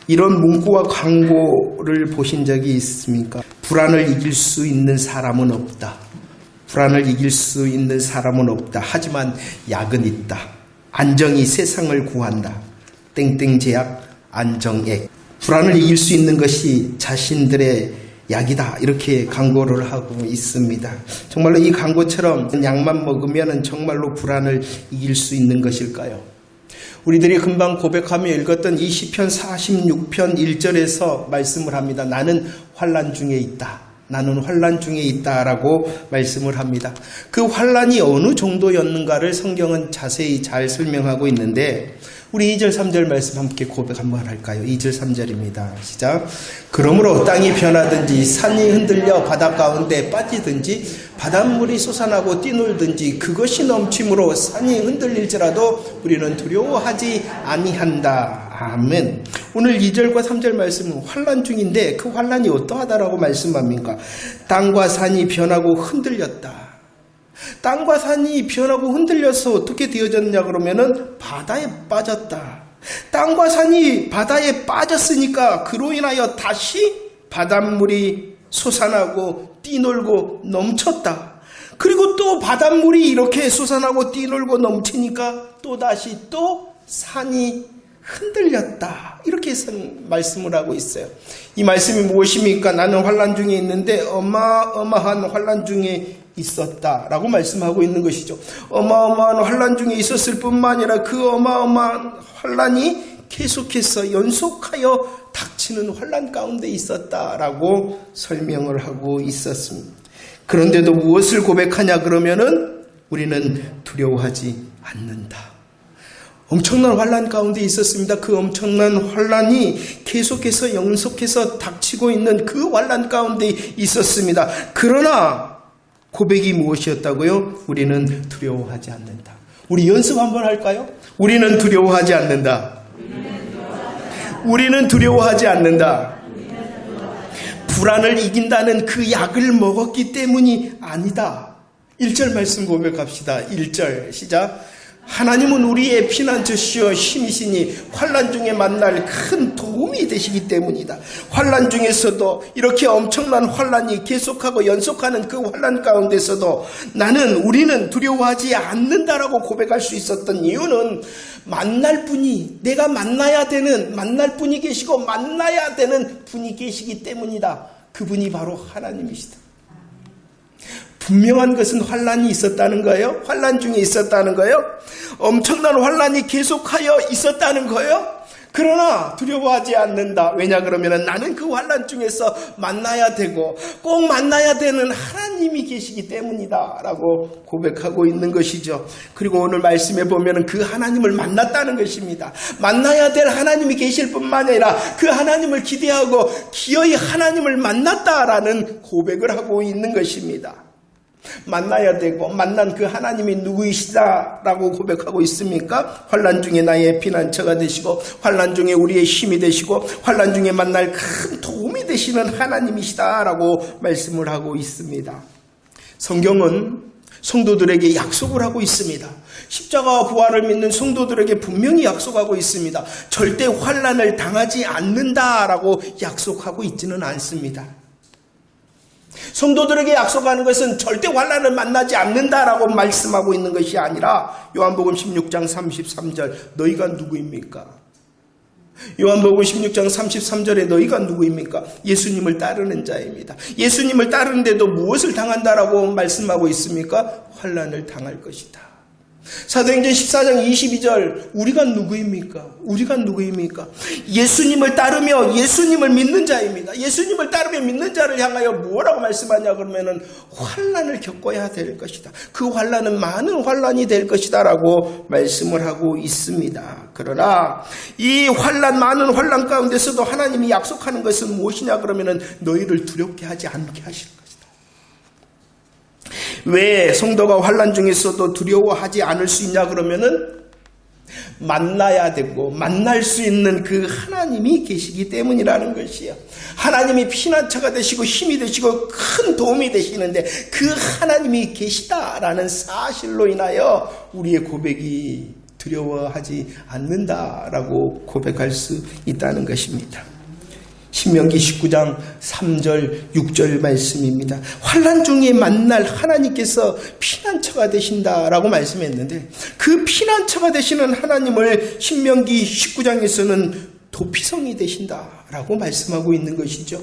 이런 문구와 광고를 보신 적이 있습니까? 불안을 이길 수 있는 사람은 없다. 불안을 이길 수 있는 사람은 없다. 하지만 약은 있다. 안정이 세상을 구한다. 땡땡 제약 안정액. 불안을 이길 수 있는 것이 자신들의 약이다. 이렇게 광고를 하고 있습니다. 정말로 이 광고처럼 약만 먹으면 정말로 불안을 이길 수 있는 것일까요? 우리들이 금방 고백하며 읽었던 이 시편 46편 1절에서 말씀을 합니다. 나는 환난 중에 있다. 나는 환난 중에 있다라고 말씀을 합니다. 그 환난이 어느 정도였는가를 성경은 자세히 잘 설명하고 있는데 우리 2절 3절 말씀 함께 고백 한번 할까요? 2절 3절입니다. 시작. 그러므로 땅이 변하든지 산이 흔들려 바다 가운데 빠지든지 바닷물이 솟아나고 뛰놀든지 그것이 넘침으로 산이 흔들릴지라도 우리는 두려워하지 아니한다. 아멘. 오늘 2절과 3절 말씀은 환난 중인데 그 환난이 어떠하다라고 말씀합니까? 땅과 산이 변하고 흔들렸다. 땅과 산이 변하고 흔들려서 어떻게 되어졌냐 그러면은 바다에 빠졌다. 땅과 산이 바다에 빠졌으니까 그로 인하여 다시 바닷물이 솟아나고 뛰놀고 넘쳤다. 그리고 또 바닷물이 이렇게 솟아나고 뛰놀고 넘치니까 또다시 또 산이 흔들렸다. 이렇게 말씀을 하고 있어요. 이 말씀이 무엇입니까? 나는 환난 중에 있는데 어마어마한 환난 중에 있었다 라고 말씀하고 있는 것이죠. 어마어마한 환난 중에 있었을 뿐만 아니라 그 어마어마한 환난이 계속해서 연속하여 닥치는 환난 가운데 있었다라고 설명을 하고 있었습니다. 그런데도 무엇을 고백하냐 그러면은 우리는 두려워하지 않는다. 엄청난 환난 가운데 있었습니다. 그 엄청난 환난이 계속해서 연속해서 닥치고 있는 그 환난 가운데 있었습니다. 그러나 고백이 무엇이었다고요? 우리는 두려워하지 않는다. 우리 연습 한번 할까요? 우리는 두려워하지 않는다. 우리는 두려워하지 않는다. 불안을 이긴다는 그 약을 먹었기 때문이 아니다. 1절 말씀 고백합시다. 1절 시작. 하나님은 우리의 피난처시여 힘이시니 환난 중에 만날 큰 도움이 되시기 때문이다. 환난 중에서도 이렇게 엄청난 환난이 계속하고 연속하는 그 환난 가운데서도 우리는 두려워하지 않는다라고 고백할 수 있었던 이유는 만날 분이 내가 만날 분이 계시고 만나야 되는 분이 계시기 때문이다. 그분이 바로 하나님이시다. 분명한 것은 환난이 있었다는 거예요. 환난 중에 있었다는 거예요. 엄청난 환난이 계속하여 있었다는 거예요. 그러나 두려워하지 않는다. 왜냐 그러면 나는 그 환난 중에서 만나야 되고 꼭 만나야 되는 하나님이 계시기 때문이다 라고 고백하고 있는 것이죠. 그리고 오늘 말씀에 보면 그 하나님을 만났다는 것입니다. 만나야 될 하나님이 계실 뿐만 아니라 그 하나님을 기대하고 기어이 하나님을 만났다라는 고백을 하고 있는 것입니다. 만나야 되고 만난 그 하나님이 누구이시다라고 고백하고 있습니까? 환난 중에 나의 피난처가 되시고 환난 중에 우리의 힘이 되시고 환난 중에 만날 큰 도움이 되시는 하나님이시다라고 말씀을 하고 있습니다. 성경은 성도들에게 약속을 하고 있습니다. 십자가와 부활을 믿는 성도들에게 분명히 약속하고 있습니다. 절대 환난을 당하지 않는다라고 약속하고 있지는 않습니다. 성도들에게 약속하는 것은 절대 환난을 만나지 않는다라고 말씀하고 있는 것이 아니라 요한복음 16장 33절 너희가 누구입니까? 요한복음 16장 33절에 너희가 누구입니까? 예수님을 따르는 자입니다. 예수님을 따르는데도 무엇을 당한다라고 말씀하고 있습니까? 환난을 당할 것이다. 사도행전 14장 22절 우리가 누구입니까? 예수님을 따르며 예수님을 믿는 자입니다. 예수님을 따르며 믿는 자를 향하여 뭐라고 말씀하냐 그러면은 환난을 겪어야 될 것이다. 그 환난은 많은 환난이 될 것이다 라고 말씀을 하고 있습니다. 그러나 이 많은 환난 가운데서도 하나님이 약속하는 것은 무엇이냐 그러면은 너희를 두렵게 하지 않게 하실 것이다. 왜 성도가 환난 중에서도 두려워하지 않을 수 있냐 그러면은 만나야 되고 만날 수 있는 그 하나님이 계시기 때문이라는 것이에요. 하나님이 피난처가 되시고 힘이 되시고 큰 도움이 되시는데 그 하나님이 계시다라는 사실로 인하여 우리의 고백이 두려워하지 않는다라고 고백할 수 있다는 것입니다. 신명기 19장 3절 6절 말씀입니다. 환난 중에 만날 하나님께서 피난처가 되신다라고 말씀했는데 그 피난처가 되시는 하나님을 신명기 19장에서는 도피성이 되신다라고 말씀하고 있는 것이죠.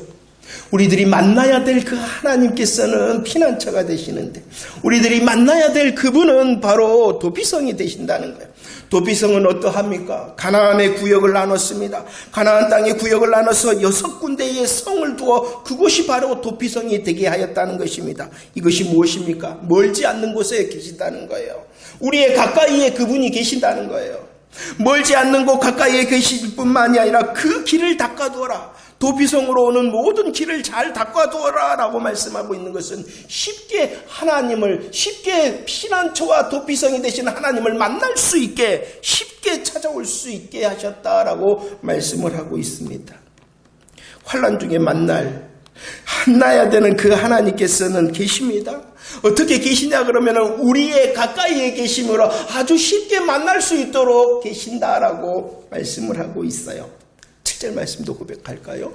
우리들이 만나야 될 그 하나님께서는 피난처가 되시는데 우리들이 만나야 될 그분은 바로 도피성이 되신다는 거예요. 도피성은 어떠합니까? 가나안의 구역을 나눴습니다. 가나안 땅의 구역을 나눠서 6군데의 성을 두어 그곳이 바로 도피성이 되게 하였다는 것입니다. 이것이 무엇입니까? 멀지 않는 곳에 계신다는 거예요. 우리의 가까이에 그분이 계신다는 거예요. 멀지 않는 곳 가까이에 계실 뿐만이 아니라 그 길을 닦아두어라. 도피성으로 오는 모든 길을 잘 닦아두어라 라고 말씀하고 있는 것은 쉽게 피난처와 도피성이 되신 하나님을 만날 수 있게 쉽게 찾아올 수 있게 하셨다라고 말씀을 하고 있습니다. 환난 중에 만나야 되는 그 하나님께서는 계십니다. 어떻게 계시냐 그러면 우리의 가까이에 계심으로 아주 쉽게 만날 수 있도록 계신다라고 말씀을 하고 있어요. 7절 말씀도 고백할까요?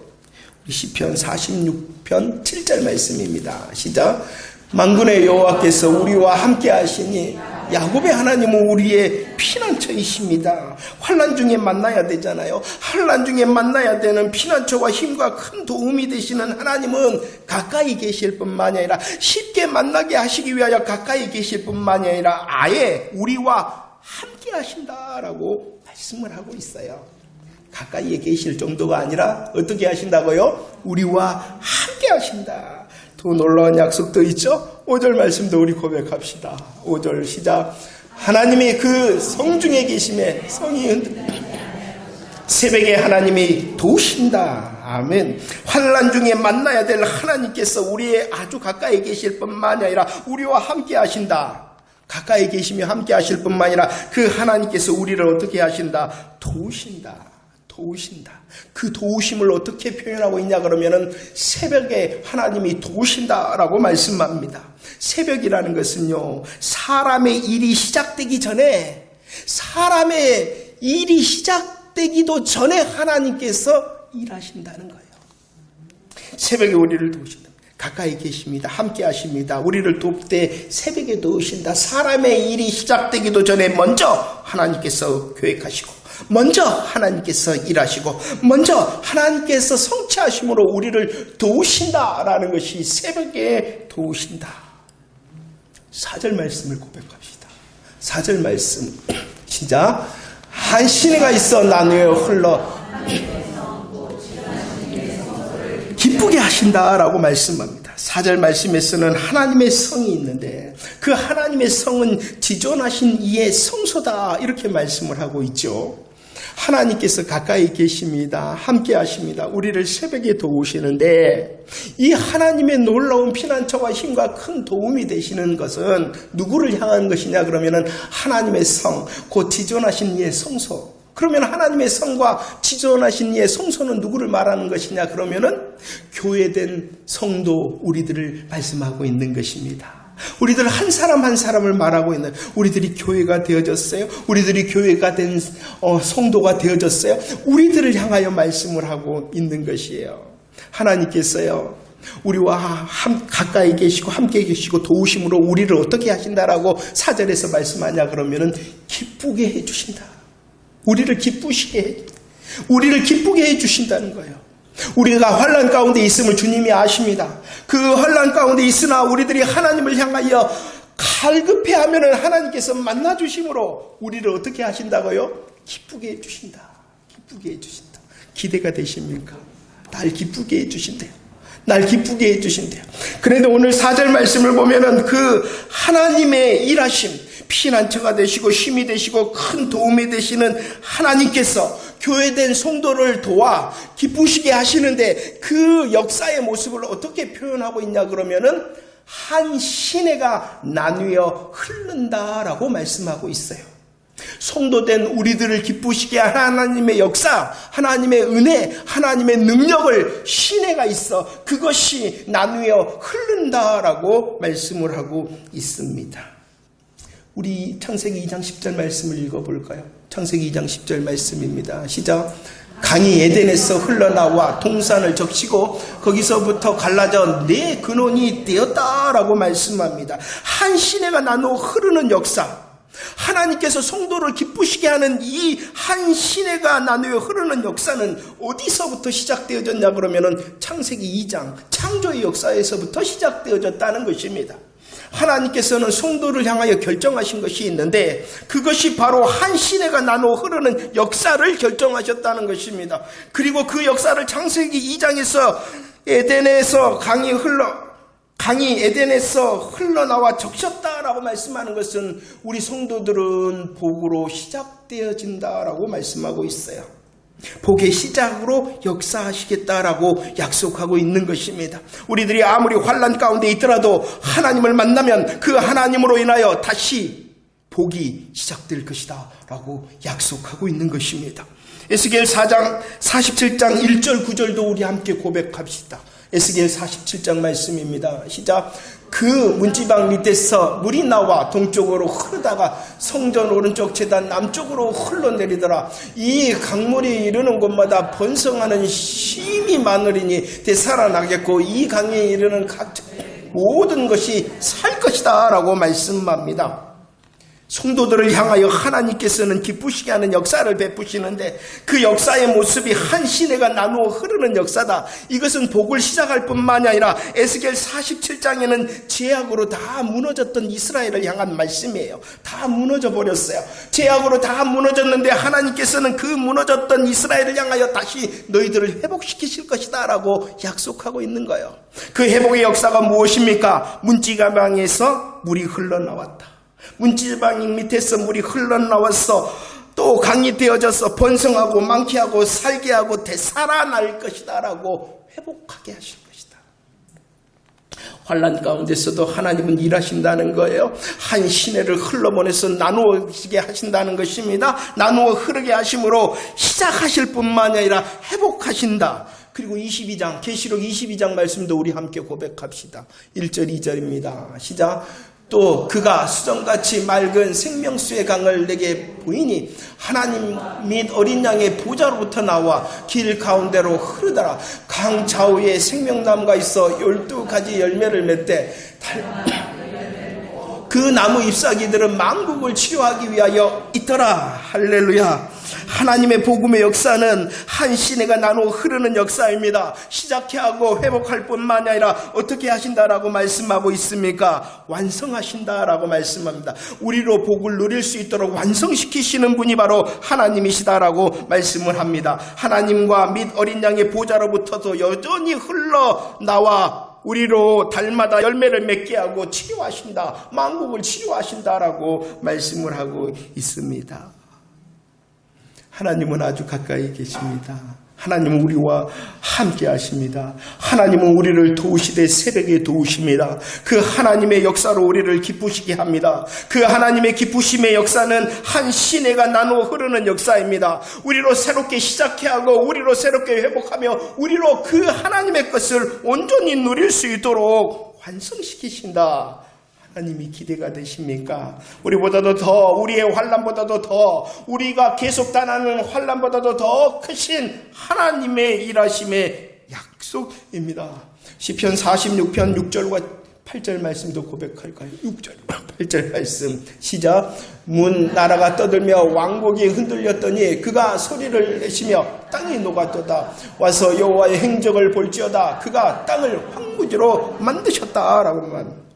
우리 시편 46편 7절 말씀입니다. 시작. 만군의 여호와께서 우리와 함께 하시니 야곱의 하나님은 우리의 피난처이십니다. 환난 중에 만나야 되잖아요. 환난 중에 만나야 되는 피난처와 힘과 큰 도움이 되시는 하나님은 가까이 계실 뿐만이 아니라 쉽게 만나게 하시기 위하여 가까이 계실 뿐만이 아니라 아예 우리와 함께 하신다라고 말씀을 하고 있어요. 가까이에 계실 정도가 아니라 어떻게 하신다고요? 우리와 함께 하신다. 더 놀라운 약속도 있죠? 5절 말씀도 우리 고백합시다. 5절 시작. 하나님이 그 성중에 계심에 성이 새벽에 하나님이 도우신다. 아멘. 환난 중에 만나야 될 하나님께서 우리의 아주 가까이 계실 뿐만이 아니라 우리와 함께 하신다. 가까이 계시며 함께 하실 뿐만 아니라 그 하나님께서 우리를 어떻게 하신다? 도우신다. 그 도우심을 어떻게 표현하고 있냐 그러면은 새벽에 하나님이 도우신다라고 말씀합니다. 새벽이라는 것은요, 사람의 일이 시작되기도 전에 하나님께서 일하신다는 거예요. 새벽에 우리를 도우신다. 가까이 계십니다. 함께 하십니다. 우리를 돕되 새벽에 도우신다. 사람의 일이 시작되기도 전에 먼저 하나님께서 계획하시고 먼저 하나님께서 일하시고 먼저 하나님께서 성취하심으로 우리를 도우신다라는 것이 새벽에 도우신다. 4절 말씀을 고백합시다. 4절 말씀 진짜 한 시내가 있어 나누어 흘러 기쁘게 하신다라고 말씀합니다. 4절 말씀에서는 하나님의 성이 있는데 그 하나님의 성은 지존하신 이의 성소다 이렇게 말씀을 하고 있죠. 하나님께서 가까이 계십니다. 함께 하십니다. 우리를 새벽에 도우시는데 이 하나님의 놀라운 피난처와 힘과 큰 도움이 되시는 것은 누구를 향한 것이냐 그러면은 하나님의 성, 곧 지존하신 이의 성소. 그러면 하나님의 성과 지존하신 이의 성소는 누구를 말하는 것이냐 그러면은 교회된 성도 우리들을 말씀하고 있는 것입니다. 우리들 한 사람 한 사람을 말하고 있는 우리들이 교회가 되어졌어요. 우리들이 교회가 된 성도가 되어졌어요. 우리들을 향하여 말씀을 하고 있는 것이에요. 하나님께서요 우리와 가까이 계시고 함께 계시고 도우심으로 우리를 어떻게 하신다라고 4절에서 말씀하냐 그러면은 기쁘게 해주신다. 우리를 기쁘게 해주신다는 거예요. 우리가 환난 가운데 있음을 주님이 아십니다. 그 환난 가운데 있으나 우리들이 하나님을 향하여 갈급해하면은 하나님께서 만나주심으로 우리를 어떻게 하신다고요? 기쁘게 해주신다. 기대가 되십니까? 날 기쁘게 해주신대요. 그런데 오늘 4절 말씀을 보면은 그 하나님의 일하심, 피난처가 되시고 힘이 되시고 큰 도움이 되시는 하나님께서 교회된 성도를 도와 기쁘시게 하시는데 그 역사의 모습을 어떻게 표현하고 있냐 그러면은 한 시내가 나뉘어 흐른다라고 말씀하고 있어요. 성도된 우리들을 기쁘시게 한 하나님의 역사, 하나님의 은혜, 하나님의 능력을 시내가 있어 그것이 나뉘어 흐른다라고 말씀을 하고 있습니다. 우리 창세기 2장 10절 말씀을 읽어볼까요? 창세기 2장 10절 말씀입니다. 시작. 강이 에덴에서 흘러나와 동산을 적시고 거기서부터 갈라져 네 근원이 되었다라고 말씀합니다. 한 시내가 나누어 흐르는 역사, 하나님께서 성도를 기쁘시게 하는 이 한 시내가 나누어 흐르는 역사는 어디서부터 시작되어졌냐 그러면은 창세기 2장 창조의 역사에서부터 시작되어졌다는 것입니다. 하나님께서는 성도를 향하여 결정하신 것이 있는데 그것이 바로 한 시내가 나누어 흐르는 역사를 결정하셨다는 것입니다. 그리고 그 역사를 창세기 2장에서 에덴에서 강이 에덴에서 흘러나와 적셨다라고 말씀하는 것은 우리 성도들은 복으로 시작되어진다라고 말씀하고 있어요. 복의 시작으로 역사하시겠다라고 약속하고 있는 것입니다. 우리들이 아무리 환난 가운데 있더라도 하나님을 만나면 그 하나님으로 인하여 다시 복이 시작될 것이다 라고 약속하고 있는 것입니다. 에스겔 4장 47장 1절 9절도 우리 함께 고백합시다. 에스겔 47장 말씀입니다. 시작. 그 문지방 밑에서 물이 나와 동쪽으로 흐르다가 성전 오른쪽 제단 남쪽으로 흘러내리더라. 이 강물이 이르는 곳마다 번성하는 심이 많으리니 되살아나겠고 이 강에 이르는 각 모든 것이 살 것이다 라고 말씀합니다. 성도들을 향하여 하나님께서는 기쁘시게 하는 역사를 베푸시는데 그 역사의 모습이 한 시내가 나누어 흐르는 역사다. 이것은 복을 시작할 뿐만이 아니라 에스겔 47장에는 죄악으로 다 무너졌던 이스라엘을 향한 말씀이에요. 다 무너져 버렸어요. 죄악으로 다 무너졌는데 하나님께서는 그 무너졌던 이스라엘을 향하여 다시 너희들을 회복시키실 것이다 라고 약속하고 있는 거예요. 그 회복의 역사가 무엇입니까? 문지방에서 물이 흘러나왔다. 문지방 밑에서 물이 흘러나와서 또 강이 되어져서 번성하고 많게 하고 살게 하고 되살아날 것이다 라고 회복하게 하실 것이다. 환난 가운데서도 하나님은 일하신다는 거예요. 한 시내를 흘러보내서 나누어지게 하신다는 것입니다. 나누어 흐르게 하심으로 시작하실 뿐만이 아니라 회복하신다. 그리고 22장 계시록 22장 말씀도 우리 함께 고백합시다. 1절 2절입니다. 시작. 또 그가 수정같이 맑은 생명수의 강을 내게 보이니 하나님 및 어린 양의 보좌로부터 나와 길 가운데로 흐르더라. 강 좌우에 생명나무가 있어 12가지 열매를 맺되 그 나무 잎사귀들은 만국을 치료하기 위하여 있더라. 할렐루야. 하나님의 복음의 역사는 한 시내가 나누어 흐르는 역사입니다. 시작해 하고 회복할 뿐만이 아니라 어떻게 하신다라고 말씀하고 있습니까? 완성하신다라고 말씀합니다. 우리로 복을 누릴 수 있도록 완성시키시는 분이 바로 하나님이시다라고 말씀을 합니다. 하나님과 및 어린 양의 보좌로부터도 여전히 흘러나와 우리로 달마다 열매를 맺게 하고 치료하신다. 만국을 치료하신다라고 말씀을 하고 있습니다. 하나님은 아주 가까이 계십니다. 하나님은 우리와 함께 하십니다. 하나님은 우리를 도우시되 새벽에 도우십니다. 그 하나님의 역사로 우리를 기쁘시게 합니다. 그 하나님의 기쁘심의 역사는 한 시내가 나누어 흐르는 역사입니다. 우리로 새롭게 시작해 하고 우리로 새롭게 회복하며 우리로 그 하나님의 것을 온전히 누릴 수 있도록 완성시키신다. 하나님이 기대가 되십니까? 우리보다도 더, 우리의 환난보다도 더, 우리가 계속 당하는 환난보다도 더 크신 하나님의 일하심의 약속입니다. 시편 46편 6절과 8절 말씀도 고백할까요? 6절, 8절 말씀 시작. 문 나라가 떠들며 왕국이 흔들렸더니 그가 소리를 내시며 땅이 녹았도다. 와서 여호와의 행적을 볼지어다. 그가 땅을 황무지로 만드셨다라고 말합니다.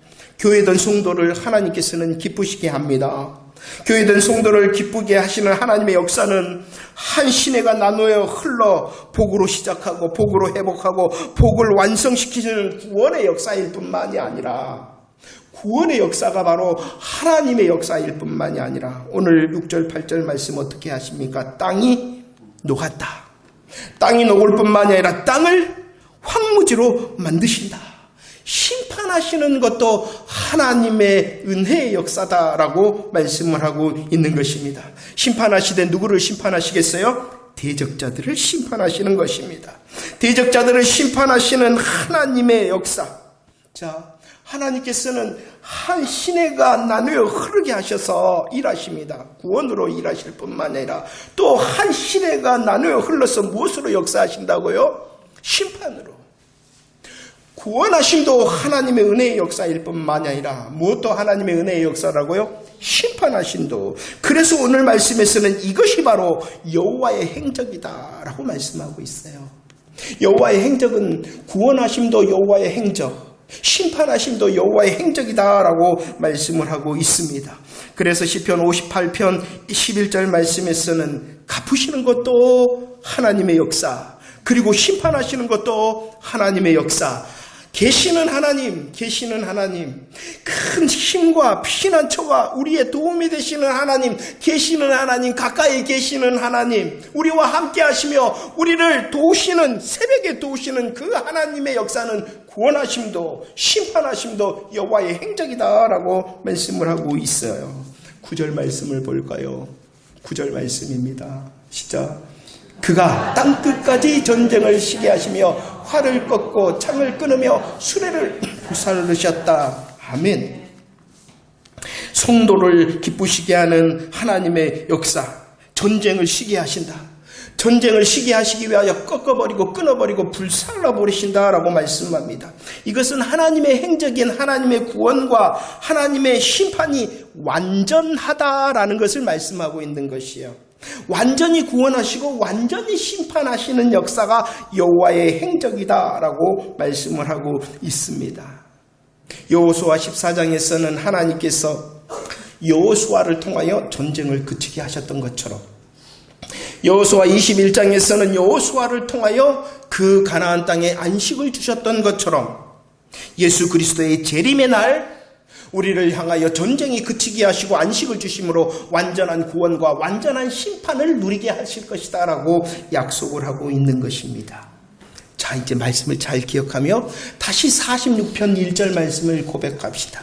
교회된 성도를 하나님께서는 기쁘시게 합니다. 교회된 성도를 기쁘게 하시는 하나님의 역사는 한 시내가 나누어 흘러 복으로 시작하고 복으로 회복하고 복을 완성시키는 구원의 역사일 뿐만이 아니라 구원의 역사가 바로 하나님의 역사일 뿐만이 아니라 오늘 6절 8절 말씀 어떻게 하십니까? 땅이 녹았다. 땅이 녹을 뿐만이 아니라 땅을 황무지로 만드신다. 심판하시는 것도 하나님의 은혜의 역사다라고 말씀을 하고 있는 것입니다. 심판하시되 누구를 심판하시겠어요? 대적자들을 심판하시는 것입니다. 대적자들을 심판하시는 하나님의 역사. 자, 하나님께서는 한 시내가 나누어 흐르게 하셔서 일하십니다. 구원으로 일하실 뿐만 아니라 또 한 시내가 나누어 흘러서 무엇으로 역사하신다고요? 심판으로. 구원하심도 하나님의 은혜의 역사일 뿐만 아니라 무엇도 하나님의 은혜의 역사라고요? 심판하심도. 그래서 오늘 말씀에서는 이것이 바로 여호와의 행적이다 라고 말씀하고 있어요. 여호와의 행적은 구원하심도 여호와의 행적, 심판하심도 여호와의 행적이다 라고 말씀을 하고 있습니다. 그래서 시편 58편 11절 말씀에서는 갚으시는 것도 하나님의 역사, 그리고 심판하시는 것도 하나님의 역사, 계시는 하나님, 큰 힘과 피난처가 우리의 도움이 되시는 하나님, 계시는 하나님, 가까이 계시는 하나님, 우리와 함께 하시며 우리를 도우시는, 새벽에 도우시는 그 하나님의 역사는 구원하심도 심판하심도 여호와의 행적이다라고 말씀을 하고 있어요. 9절 말씀을 볼까요? 9절 말씀입니다. 시작. 그가 땅끝까지 전쟁을 시게 하시며 활을 꺾고 창을 끊으며 수레를 불사르셨다. 아멘. 성도를 기쁘시게 하는 하나님의 역사, 전쟁을 시게 하신다. 전쟁을 시게 하시기 위하여 꺾어버리고 끊어버리고 불살라버리신다라고 말씀합니다. 이것은 하나님의 행적인 하나님의 구원과 하나님의 심판이 완전하다라는 것을 말씀하고 있는 것이에요. 완전히 구원하시고 완전히 심판하시는 역사가 여호와의 행적이다라고 말씀을 하고 있습니다. 여호수아 14장에서는 하나님께서 여호수아를 통하여 전쟁을 그치게 하셨던 것처럼, 여호수아 21장에서는 여호수아를 통하여 그 가나안 땅에 안식을 주셨던 것처럼 예수 그리스도의 재림의 날 우리를 향하여 전쟁이 그치게 하시고 안식을 주심으로 완전한 구원과 완전한 심판을 누리게 하실 것이다 라고 약속을 하고 있는 것입니다. 자, 이제 말씀을 잘 기억하며 다시 46편 1절 말씀을 고백합시다.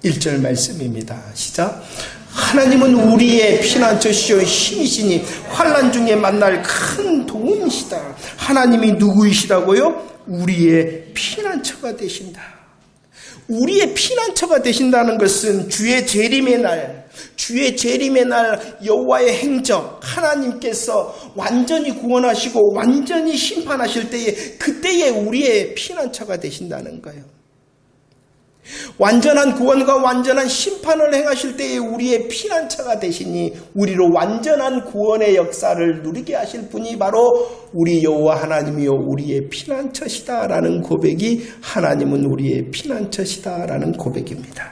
1절 말씀입니다. 시작. 하나님은 우리의 피난처시요 힘이시니 환난 중에 만날 큰 도움이시다. 하나님이 누구이시다고요? 우리의 피난처가 되신다. 우리의 피난처가 되신다는 것은 주의 재림의 날 여호와의 행적, 하나님께서 완전히 구원하시고 완전히 심판하실 때에 그때에 우리의 피난처가 되신다는 거예요. 완전한 구원과 완전한 심판을 행하실 때에 우리의 피난처가 되시니 우리로 완전한 구원의 역사를 누리게 하실 분이 바로 우리 여호와 하나님이요 우리의 피난처시다라는 고백이 하나님은 우리의 피난처시다라는 고백입니다.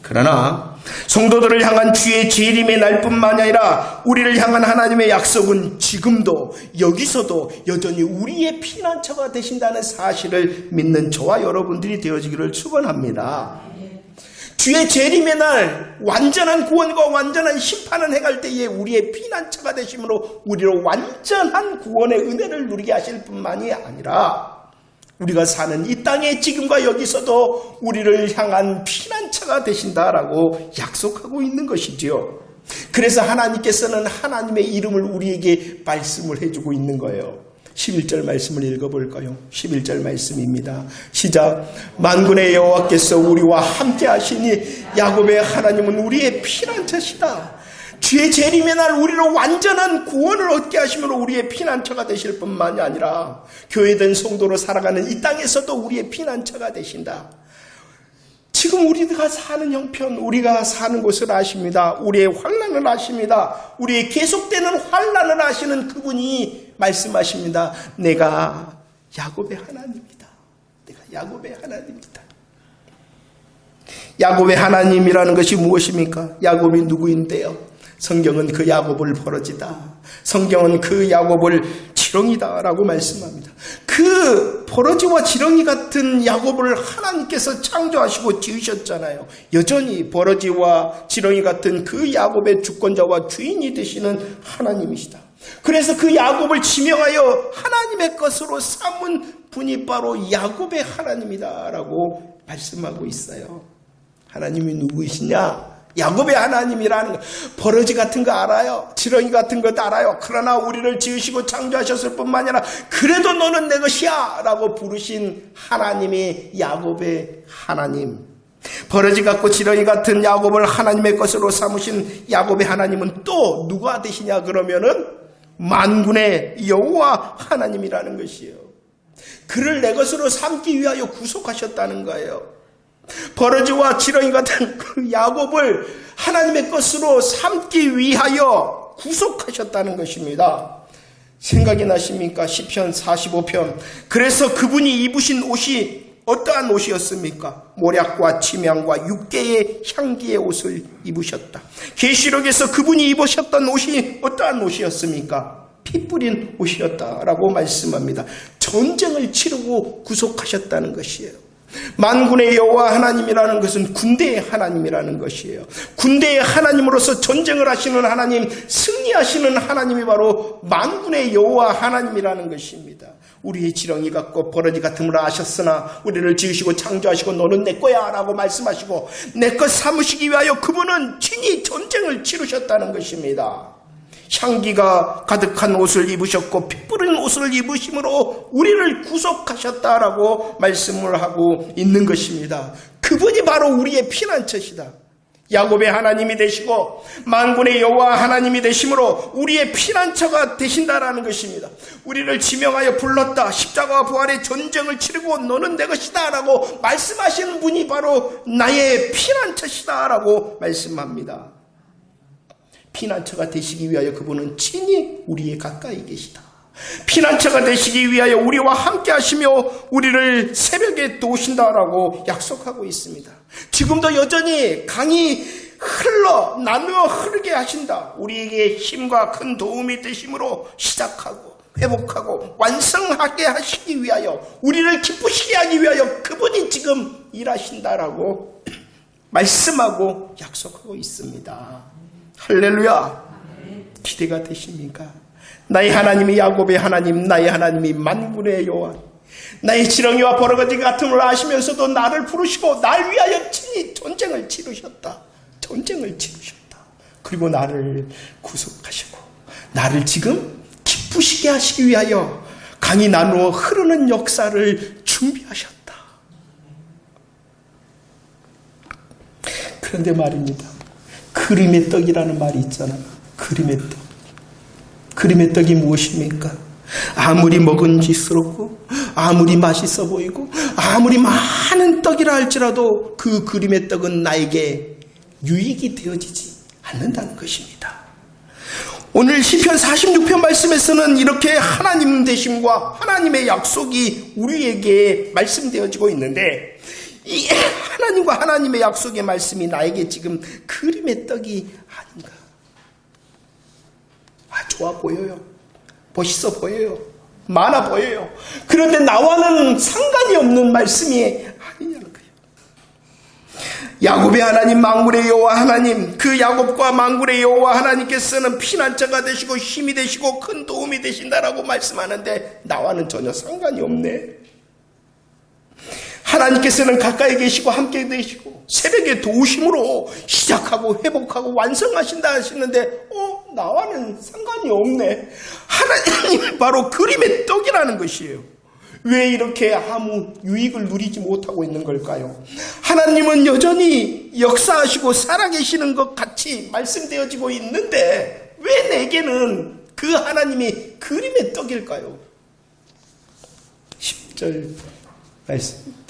그러나 성도들을 향한 주의 재림의 날뿐만 아니라 우리를 향한 하나님의 약속은 지금도 여기서도 여전히 우리의 피난처가 되신다는 사실을 믿는 저와 여러분들이 되어지기를 축원합니다. 주의 재림의 날 완전한 구원과 완전한 심판을 행할 때에 우리의 피난처가 되심으로 우리로 완전한 구원의 은혜를 누리게 하실 뿐만이 아니라 우리가 사는 이 땅에 지금과 여기서도 우리를 향한 피난처가 되신다라고 약속하고 있는 것이지요. 그래서 하나님께서는 하나님의 이름을 우리에게 말씀을 해주고 있는 거예요. 11절 말씀을 읽어볼까요? 11절 말씀입니다. 시작. 만군의 여호와께서 우리와 함께 하시니 야곱의 하나님은 우리의 피난처시다. 주의 재림의 날 우리로 완전한 구원을 얻게 하시므로 우리의 피난처가 되실 뿐만이 아니라 교회된 성도로 살아가는 이 땅에서도 우리의 피난처가 되신다. 지금 우리가 사는 형편, 우리가 사는 곳을 아십니다. 우리의 환난을 아십니다. 우리의 계속되는 환난을 아시는 그분이 말씀하십니다. 내가 야곱의 하나님이다. 내가 야곱의 하나님이다. 야곱의 하나님이라는 것이 무엇입니까? 야곱이 누구인데요? 성경은 그 야곱을 버러지다. 성경은 그 야곱을 지렁이다라고 말씀합니다. 그 버러지와 지렁이 같은 야곱을 하나님께서 창조하시고 지으셨잖아요. 여전히 버러지와 지렁이 같은 그 야곱의 주권자와 주인이 되시는 하나님이시다. 그래서 그 야곱을 지명하여 하나님의 것으로 삼은 분이 바로 야곱의 하나님이다라고 말씀하고 있어요. 하나님이 누구이시냐? 야곱의 하나님이라는 거. 버러지 같은 거 알아요. 지렁이 같은 것도 알아요. 그러나 우리를 지으시고 창조하셨을 뿐만 아니라 그래도 너는 내 것이야 라고 부르신 하나님이 야곱의 하나님. 버러지 같고 지렁이 같은 야곱을 하나님의 것으로 삼으신 야곱의 하나님은 또 누가 되시냐 그러면은 만군의 여호와 하나님이라는 것이에요. 그를 내 것으로 삼기 위하여 구속하셨다는 거예요. 버러지와 지렁이 같은 그 야곱을 하나님의 것으로 삼기 위하여 구속하셨다는 것입니다. 생각이 나십니까? 시편 45편. 그래서 그분이 입으신 옷이 어떠한 옷이었습니까? 모략과 침향과 육개의 향기의 옷을 입으셨다. 계시록에서 그분이 입으셨던 옷이 어떠한 옷이었습니까? 피 뿌린 옷이었다라고 말씀합니다. 전쟁을 치르고 구속하셨다는 것이에요. 만군의 여호와 하나님이라는 것은 군대의 하나님이라는 것이에요. 군대의 하나님으로서 전쟁을 하시는 하나님, 승리하시는 하나님이 바로 만군의 여호와 하나님이라는 것입니다. 우리의 지렁이 같고 버러지 같음을 아셨으나 우리를 지으시고 창조하시고 너는 내 거야 라고 말씀하시고 내 것 삼으시기 위하여 그분은 친히 전쟁을 치르셨다는 것입니다. 향기가 가득한 옷을 입으셨고 피 뿌린 옷을 입으심으로 우리를 구속하셨다라고 말씀을 하고 있는 것입니다. 그분이 바로 우리의 피난처시다. 야곱의 하나님이 되시고 만군의 여호와 하나님이 되심으로 우리의 피난처가 되신다라는 것입니다. 우리를 지명하여 불렀다. 십자가와 부활의 전쟁을 치르고 너는 내 것이다 라고 말씀하시는 분이 바로 나의 피난처시다 라고 말씀합니다. 피난처가 되시기 위하여 그분은 친히 우리의 가까이 계시다. 피난처가 되시기 위하여 우리와 함께 하시며 우리를 새벽에 도우신다라고 약속하고 있습니다. 지금도 여전히 강이 나누어 흐르게 하신다. 우리에게 힘과 큰 도움이 되심으로 시작하고 회복하고 완성하게 하시기 위하여 우리를 기쁘시게 하기 위하여 그분이 지금 일하신다라고 말씀하고 약속하고 있습니다. 할렐루야. 기대가 되십니까? 나의 하나님이 야곱의 하나님, 나의 하나님이 만군의 여호와, 나의 지렁이와 버러지 같음을 아시면서도 나를 부르시고 날 위하여 친히 전쟁을 치르셨다. 전쟁을 치르셨다. 그리고 나를 구속하시고 나를 지금 기쁘시게 하시기 위하여 강이 나누어 흐르는 역사를 준비하셨다. 그런데 말입니다. 그림의 떡이라는 말이 있잖아요. 그림의 떡. 그림의 떡이 무엇입니까? 아무리 먹은지스럽고 아무리 맛있어 보이고 아무리 많은 떡이라 할지라도 그 그림의 떡은 나에게 유익이 되어지지 않는다는 것입니다. 오늘 시편 46편 말씀에서는 이렇게 하나님 되심과 하나님의 약속이 우리에게 말씀되어지고 있는데 이 하나님과 하나님의 약속의 말씀이 나에게 지금 그림의 떡이 아닌가. 좋아 보여요. 멋있어 보여요. 많아 보여요. 그런데 나와는 상관이 없는 말씀이 아니냐는 거예요. 야곱의 하나님, 만군의 여호와 하나님, 그 야곱과 만군의 여호와 하나님께서는 피난처가 되시고 힘이 되시고 큰 도움이 되신다라고 말씀하는데 나와는 전혀 상관이 없네. 하나님께서는 가까이 계시고 함께 계시고 새벽에 도우심으로 시작하고 회복하고 완성하신다 하시는데 나와는 상관이 없네. 하나님이 바로 그림의 떡이라는 것이에요. 왜 이렇게 아무 유익을 누리지 못하고 있는 걸까요? 하나님은 여전히 역사하시고 살아계시는 것 같이 말씀되어지고 있는데 왜 내게는 그 하나님이 그림의 떡일까요? 10절 말씀입니다.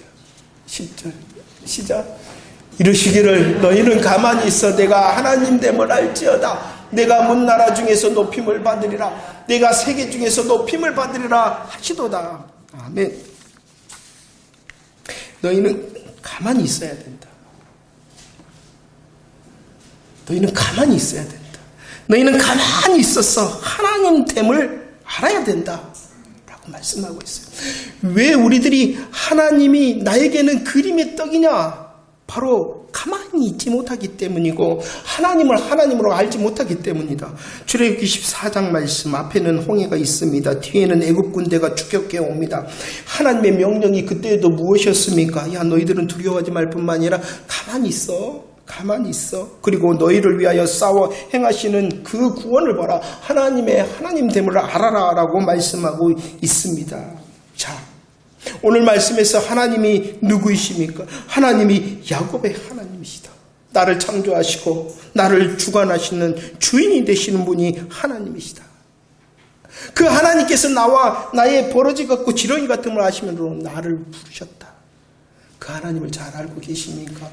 10절 시작. 이르시기를 너희는 가만히 있어 내가 하나님됨을 알지어다. 내가 문나라 중에서 높임을 받으리라. 내가 세계 중에서 높임을 받으리라 하시도다. 아멘. 너희는 가만히 있어야 된다. 너희는 가만히 있어야 된다. 너희는 가만히 있어서 하나님됨을 알아야 된다. 말씀하고 있어요. 왜 우리들이 하나님이 나에게는 그림의 떡이냐? 바로 가만히 있지 못하기 때문이고 하나님을 하나님으로 알지 못하기 때문이다. 출애굽기 14장 말씀 앞에는 홍해가 있습니다. 뒤에는 애굽 군대가 추격해 옵니다. 하나님의 명령이 그때에도 무엇이었습니까? 야, 너희들은 두려워하지 말 뿐만 아니라 가만히 있어. 가만히 있어. 그리고 너희를 위하여 싸워 행하시는 그 구원을 봐라. 하나님의 하나님됨을 알아라 라고 말씀하고 있습니다. 자, 오늘 말씀에서 하나님이 누구이십니까? 하나님이 야곱의 하나님이시다. 나를 창조하시고 나를 주관하시는 주인이 되시는 분이 하나님이시다. 그 하나님께서 나와 나의 버러지 같고 지렁이 같음을 아시면서 나를 부르셨다. 그 하나님을 잘 알고 계십니까?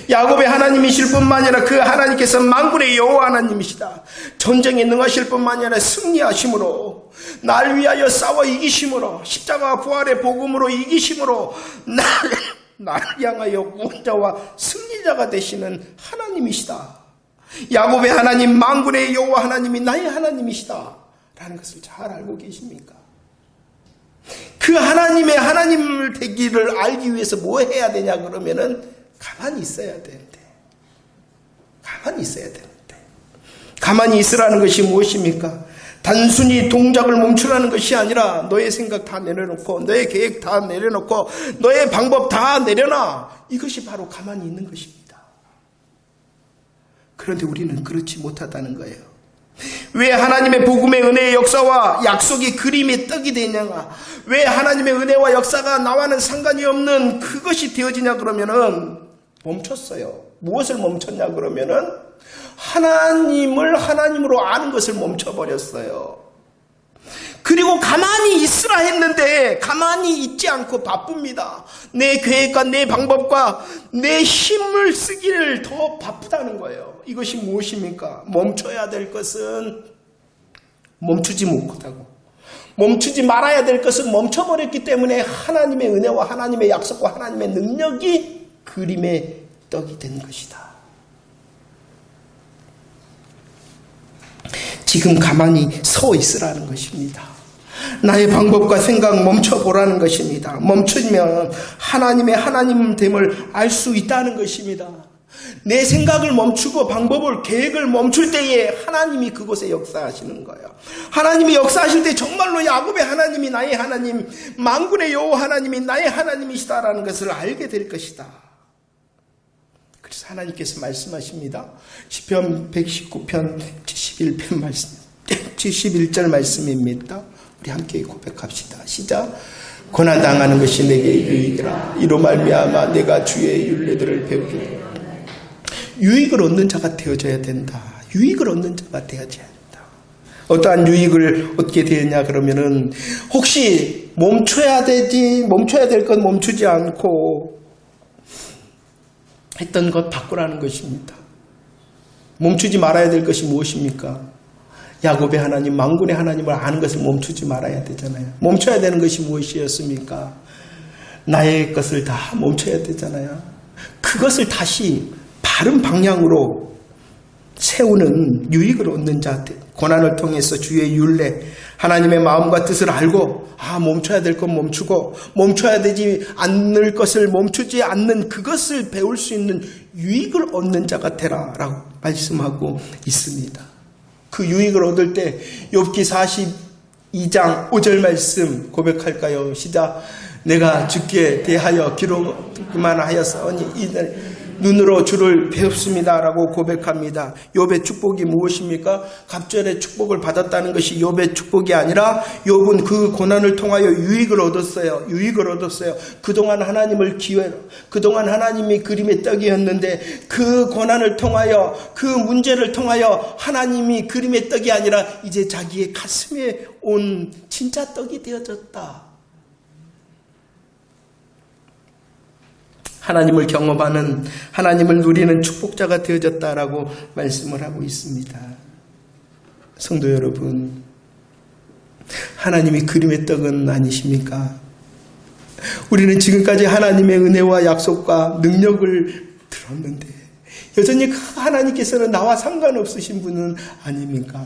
야곱의 하나님이실 뿐만 아니라 그 하나님께서 만군의 여호와 하나님이시다. 전쟁에 능하실 뿐만 아니라 승리하심으로, 날 위하여 싸워 이기심으로, 십자가 부활의 복음으로 이기심으로 나를 향하여 구원자와 승리자가 되시는 하나님이시다. 야곱의 하나님, 만군의 여호와 하나님이 나의 하나님이시다 라는 것을 잘 알고 계십니까? 그 하나님의 하나님을 되기를 알기 위해서 뭐 해야 되냐 그러면은 가만히 있어야 되는데, 가만히 있어야 되는데, 가만히 있으라는 것이 무엇입니까? 단순히 동작을 멈추라는 것이 아니라 너의 생각 다 내려놓고, 너의 계획 다 내려놓고, 너의 방법 다 내려놔. 이것이 바로 가만히 있는 것입니다. 그런데 우리는 그렇지 못하다는 거예요. 왜 하나님의 복음의 은혜의 역사와 약속이 그림의 떡이 되느냐? 왜 하나님의 은혜와 역사가 나와는 상관이 없는 그것이 되어지냐 그러면은 멈췄어요. 무엇을 멈췄냐 그러면은 하나님을 하나님으로 아는 것을 멈춰버렸어요. 그리고 가만히 있으라 했는데 가만히 있지 않고 바쁩니다. 내 계획과 내 방법과 내 힘을 쓰기를 더 바쁘다는 거예요. 이것이 무엇입니까? 멈춰야 될 것은 멈추지 못하고, 멈추지 말아야 될 것은 멈춰버렸기 때문에 하나님의 은혜와 하나님의 약속과 하나님의 능력이 그림의 떡이 된 것이다. 지금 가만히 서 있으라는 것입니다. 나의 방법과 생각 멈춰보라는 것입니다. 멈추면 하나님의 하나님됨을 알 수 있다는 것입니다. 내 생각을 멈추고 방법을, 계획을 멈출 때에 하나님이 그곳에 역사하시는 거예요. 하나님이 역사하실 때 정말로 야곱의 하나님이 나의 하나님, 만군의 여호와 하나님이 나의 하나님이시다라는 것을 알게 될 것이다. 그래서 하나님께서 말씀하십니다. 시편 119편 71편 말씀, 71절 말씀입니다. 우리 함께 고백합시다. 시작. 고난당하는 것이 내게 유익이라. 이로 말미암아 내가 주의 율례들을 배우게. 유익을 얻는 자가 되어져야 된다. 유익을 얻는 자가 되어져야 된다. 어떠한 유익을 얻게 되느냐 그러면은 혹시 멈춰야 될 건 멈추지 않고 했던 것 바꾸라는 것입니다. 멈추지 말아야 될 것이 무엇입니까? 야곱의 하나님, 만군의 하나님을 아는 것을 멈추지 말아야 되잖아요. 멈춰야 되는 것이 무엇이었습니까? 나의 것을 다 멈춰야 되잖아요. 그것을 다시 바른 방향으로 세우는 유익을 얻는 자, 고난을 통해서 주의 율례, 하나님의 마음과 뜻을 알고 멈춰야 될 건 멈추고 멈춰야 되지 않을 것을 멈추지 않는 그것을 배울 수 있는 유익을 얻는 자가 되라 라고 말씀하고 있습니다. 그 유익을 얻을 때 욥기 42장 5절 말씀 고백할까요? 시작. 내가 주께 대하여 기록만 하였사오니 이들 눈으로 주를 배웁습니다 라고 고백합니다. 욥의 축복이 무엇입니까? 갑절의 축복을 받았다는 것이 욥의 축복이 아니라 욥은 그 고난을 통하여 유익을 얻었어요. 유익을 얻었어요. 그동안 하나님을 기회로, 그동안 하나님이 그림의 떡이었는데 그 고난을 통하여, 그 문제를 통하여 하나님이 그림의 떡이 아니라 이제 자기의 가슴에 온 진짜 떡이 되어졌다. 하나님을 경험하는, 하나님을 누리는 축복자가 되어졌다라고 말씀을 하고 있습니다. 성도 여러분, 하나님이 그림의 떡은 아니십니까? 우리는 지금까지 하나님의 은혜와 약속과 능력을 들었는데 여전히 그 하나님께서는 나와 상관없으신 분은 아닙니까?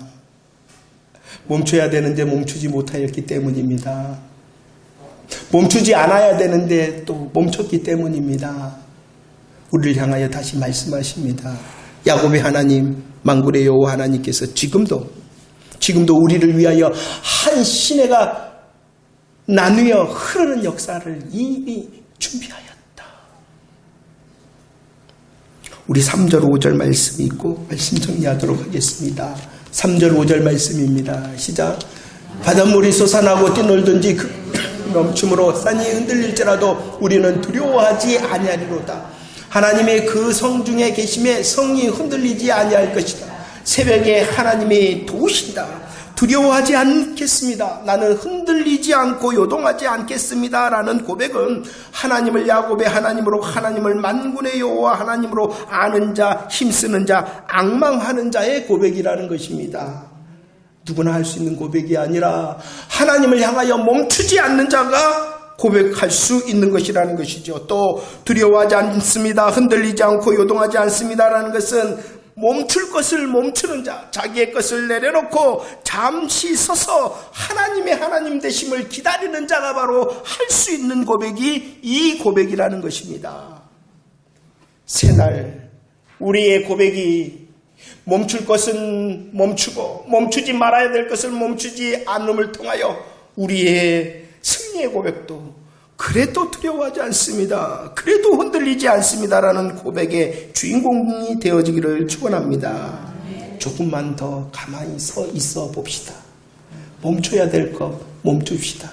멈춰야 되는데 멈추지 못하였기 때문입니다. 멈추지 않아야 되는데 또 멈췄기 때문입니다. 우리를 향하여 다시 말씀하십니다. 야곱의 하나님, 만군의 여호와 하나님께서 지금도 우리를 위하여 한 시내가 나누어 흐르는 역사를 이미 준비하였다. 우리 3절 5절 말씀이 있고 말씀 정리하도록 하겠습니다. 3절 5절 말씀입니다. 시작. 바닷물이 솟아나고 뛰놀든지 넘침으로 산이 흔들릴지라도 우리는 두려워하지 아니하리로다. 하나님의 그 성중에 계심에 성이 흔들리지 아니할 것이다. 새벽에 하나님이 도우신다. 두려워하지 않겠습니다. 나는 흔들리지 않고 요동하지 않겠습니다. 라는 고백은 하나님을 야곱의 하나님으로, 하나님을 만군의 여호와 하나님으로 아는 자, 힘쓰는 자, 앙망하는 자의 고백이라는 것입니다. 누구나 할 수 있는 고백이 아니라 하나님을 향하여 멈추지 않는 자가 고백할 수 있는 것이라는 것이죠. 또 두려워하지 않습니다. 흔들리지 않고 요동하지 않습니다라는 것은 멈출 것을 멈추는 자, 자기의 것을 내려놓고 잠시 서서 하나님의 하나님 되심을 기다리는 자가 바로 할 수 있는 고백이 이 고백이라는 것입니다. 새날 우리의 고백이 멈출 것은 멈추고 멈추지 말아야 될 것을 멈추지 않음을 통하여 우리의 승리의 고백도 그래도 두려워하지 않습니다. 그래도 흔들리지 않습니다라는 고백의 주인공이 되어지기를 축원합니다. 조금만 더 가만히 서 있어 봅시다. 멈춰야 될 것 멈춥시다.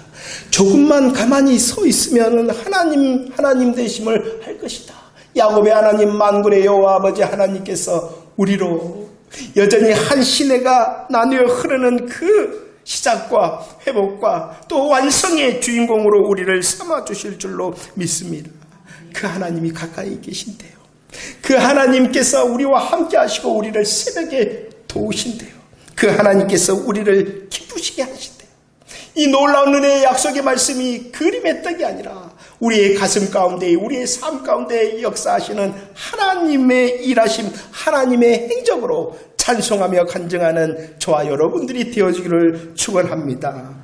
조금만 가만히 서 있으면 하나님 되심을 할 것이다. 야곱의 하나님 만군의 여호와 아버지 하나님께서 우리로 여전히 한 시내가 나뉘어 흐르는 그 시작과 회복과 또 완성의 주인공으로 우리를 삼아주실 줄로 믿습니다. 그 하나님이 가까이 계신대요. 그 하나님께서 우리와 함께 하시고 우리를 새벽에 도우신대요. 그 하나님께서 우리를 기쁘시게 하신대요. 이 놀라운 은혜의 약속의 말씀이 그림의 떡이 아니라 우리의 가슴 가운데, 우리의 삶 가운데 역사하시는 하나님의 일하심, 하나님의 행적으로 찬송하며 간증하는 저와 여러분들이 되어지기를 축원합니다.